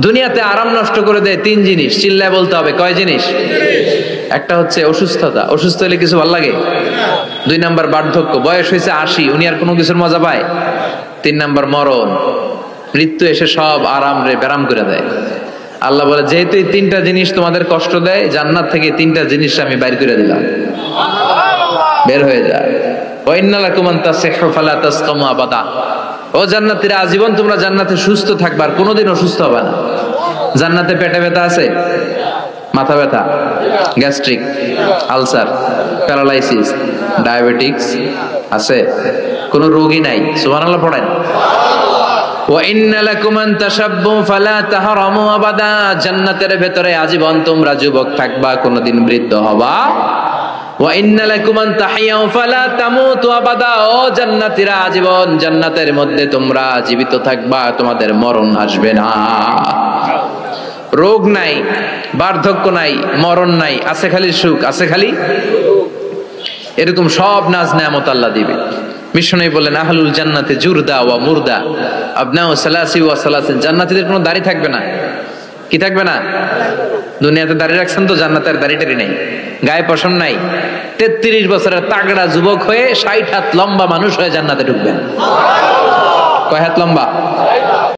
দুনিয়াতে আরাম নষ্ট করে দেয় তিন জিনিস, চিল্লায় বলতে হবে কয় জিনিস? একটা হচ্ছে অসুস্থতা, অসুস্থ হলে কিছু ভালো লাগে? দুই নাম্বার বার্ধক্য, বয়স হয়েছে 80, উনি আর কোনো কিছুর মজা পায়? তিন নাম্বার মরণ, মৃত্যু এসে সব আরাম রে ব্যারাম করে দেয়। আল্লাহ বলে যেহেতু এই তিনটা জিনিস তোমাদের কষ্ট দেয়, জান্নাত থেকে তিনটা জিনিস আমি বাইর করে দিলাম, বের হয়ে যায়। ও জান্নাতীরা, আজীবন তোমরা জান্নাতে সুস্থ থাকবা, আর কোনোদিন অসুস্থ হবে না। জান্নাতে পেটে ব্যথা আছে? মাথা ব্যথা, গ্যাস্ট্রিক, আলসার, প্যারালাইসিস, ডায়াবেটিক্স আছে? কোনো রোগই নাই। সুবহানাল্লাহ পড়েন। জান্নাতের ভেতরে আজীবন তোমরা যুবক থাকবা, কোনদিন বৃদ্ধ হবা। ও জান্নাতীরা, আজীবন জান্নাতের মধ্যে তোমরা জীবিত থাকবা, তোমাদের মরণ আসবে না। রোগ নাই, বার্ধক্য নাই, মরণ নাই, আছে খালি সুখ, আছে খালি এরকম সব নাজ নেয়ামত আল্লাহ দিবে। বিষ্ণু বললেন আহলুল জান্নাতে জুরদা ওয়া মুরদা আবনাউ সালাসি ওয়া সালাসিন। জান্নাতীদের কোনো দাড়ি থাকবে না। কি থাকবে না? দুনিয়াতে দাড়ি রাখছেন তো, জান্নাতের দাড়িটারি নেই, গায়ে পশম নাই। 33 বছরের তাগড়া যুবক হয়ে 60 হাত লম্বা মানুষ হয়ে জান্নাতে ঢুকবেন। কয় হাত লম্বা?